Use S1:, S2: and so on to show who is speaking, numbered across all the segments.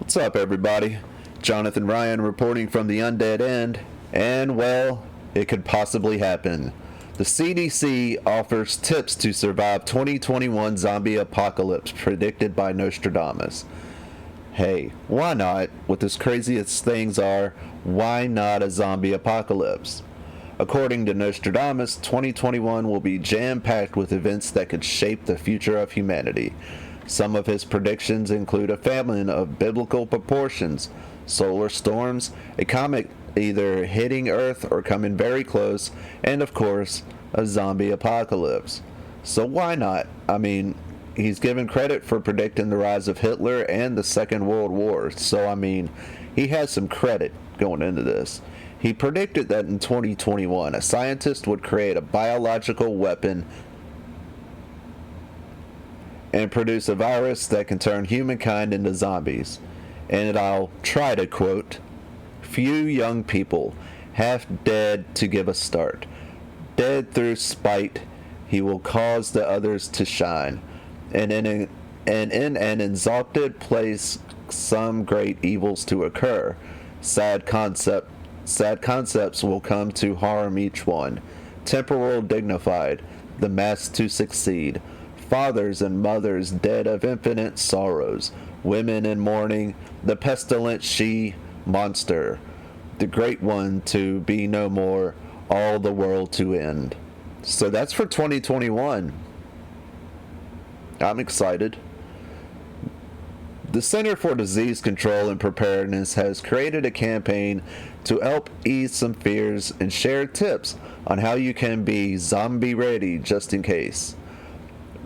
S1: What's up, everybody? Jonathan Ryan reporting from the Undead End, and well, it could possibly happen. The CDC offers tips to survive 2021 zombie apocalypse predicted by Nostradamus. Hey, why not? With as crazy as things are, why not a zombie apocalypse? According to Nostradamus, 2021 will be jam-packed with events that could shape the future of humanity. Some of his predictions include a famine of biblical proportions, solar storms, a comet either hitting Earth or coming very close, and of course, a zombie apocalypse. So why not? I mean, he's given credit for predicting the rise of Hitler and the Second World War, so I mean, he has some credit going into this. He predicted that in 2021, a scientist would create a biological weapon and produce a virus that can turn humankind into zombies. And I'll try to quote, "Few young people, half dead to give a start. Dead through spite, he will cause the others to shine. And in an exalted place, some great evils to occur. Sad concepts will come to harm each one. Temporal dignified, the mass to succeed. Fathers and mothers dead of infinite sorrows. Women in mourning, the pestilent she monster. The great one to be no more, all the world to end." So that's for 2021. I'm excited. The Center for Disease Control and Preparedness has created a campaign to help ease some fears and share tips on how you can be zombie ready just in case.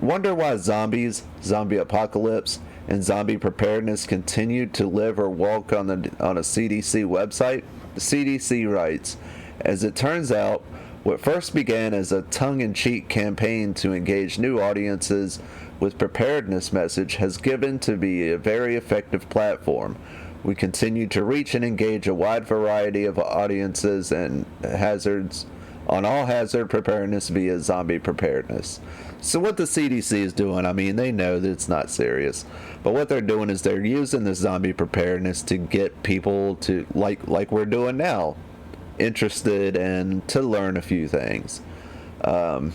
S1: Wonder why zombies, zombie apocalypse, and zombie preparedness continue to live or walk on a CDC website? The CDC writes, "As it turns out, what first began as a tongue-in-cheek campaign to engage new audiences with preparedness message has given to be a very effective platform. We continue to reach and engage a wide variety of audiences and hazards on all hazard preparedness via zombie preparedness." So what the CDC is doing, I mean, they know that it's not serious, but what they're doing is they're using the zombie preparedness to get people to, like we're doing now, interested and to learn a few things. To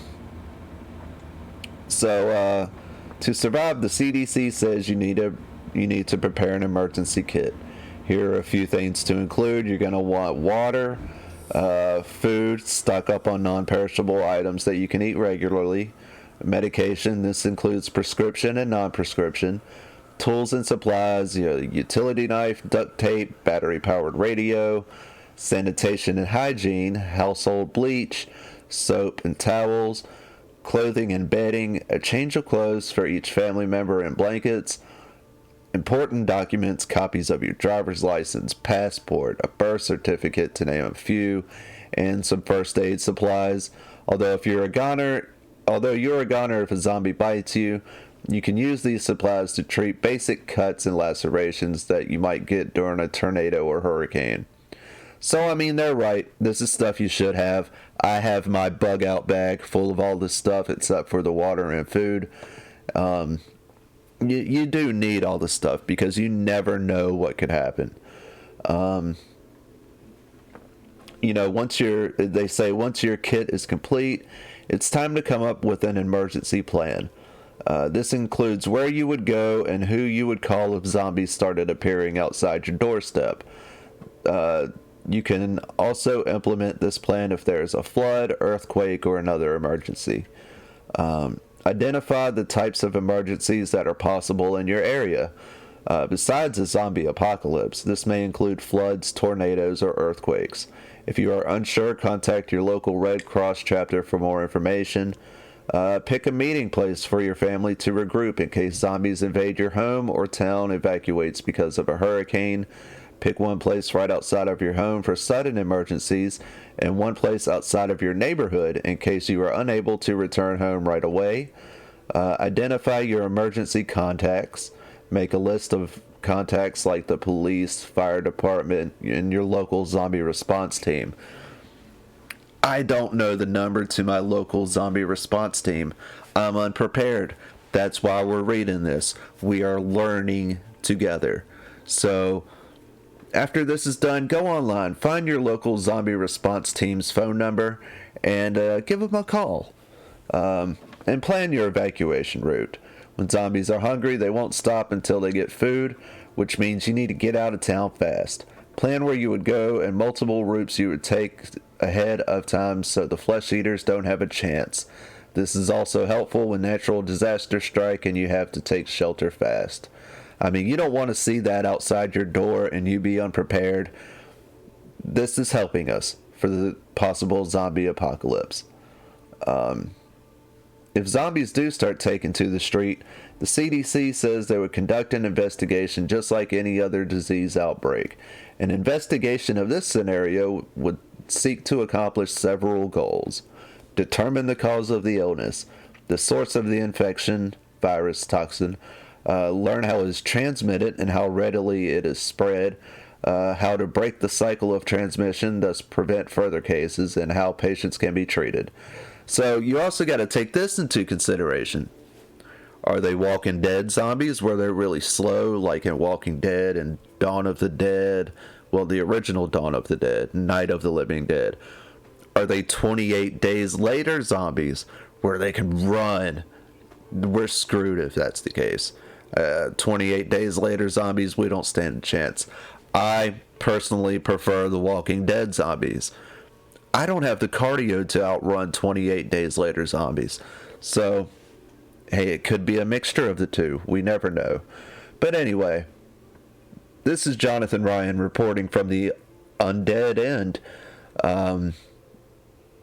S1: survive, the CDC says you need to prepare an emergency kit. Here are a few things to include. You're going to want water, food, stock up on non-perishable items that you can eat regularly, medication. This includes prescription and non-prescription, tools and supplies, utility knife, duct tape, battery-powered radio, sanitation and hygiene, household bleach, soap and towels, clothing and bedding, a change of clothes for each family member and blankets, important documents, copies of your driver's license, passport, a birth certificate, to name a few, and some first aid supplies. Although you're a goner if a zombie bites you, you can use these supplies to treat basic cuts and lacerations that you might get during a tornado or hurricane. So, I mean, they're right. This is stuff you should have. I have my bug out bag full of all this stuff except for the water and food. You do need all this stuff because you never know what could happen. Once your kit is complete, it's time to come up with an emergency plan. This includes where you would go and who you would call if zombies started appearing outside your doorstep. You can also implement this plan if there's a flood, earthquake, or another emergency. Identify the types of emergencies that are possible in your area. Besides a zombie apocalypse, this may include floods, tornadoes, or earthquakes. If you are unsure, contact your local Red Cross chapter for more information. Pick a meeting place for your family to regroup in case zombies invade your home or town evacuates because of a hurricane. Pick one place right outside of your home for sudden emergencies and one place outside of your neighborhood in case you are unable to return home right away. Identify your emergency contacts. Make a list of contacts like the police, fire department, and your local zombie response team. I don't know the number to my local zombie response team. I'm unprepared. That's why we're reading this. We are learning together. So after this is done, go online, find your local zombie response team's phone number, and give them a call. And plan your evacuation route. When zombies are hungry, they won't stop until they get food, which means you need to get out of town fast. Plan where you would go and multiple routes you would take ahead of time so the flesh eaters don't have a chance. This is also helpful when natural disasters strike and you have to take shelter fast. I mean, you don't want to see that outside your door and you be unprepared. This is helping us for the possible zombie apocalypse. If zombies do start taking to the street, the CDC says they would conduct an investigation just like any other disease outbreak. An investigation of this scenario would seek to accomplish several goals. Determine the cause of the illness, the source of the infection, virus, toxin, learn how it is transmitted and how readily it is spread, how to break the cycle of transmission, thus prevent further cases, and how patients can be treated. So you also got to take this into consideration. Are they Walking Dead zombies where they're really slow, like in Walking Dead and Dawn of the Dead? Well, the original Dawn of the Dead, Night of the Living Dead. Are they 28 days later zombies where they can run? We're screwed if that's the case. 28 days later zombies, we don't stand a chance. I personally prefer the Walking Dead zombies. I don't have the cardio to outrun 28 days later zombies. So, hey, it could be a mixture of the two. We never know. But anyway, this is Jonathan Ryan reporting from the Undead End.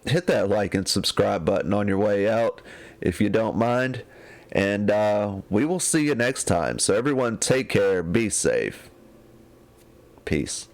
S1: Hit that like and subscribe button on your way out if you don't mind. And we will see you next time. So everyone take care, be safe. Peace.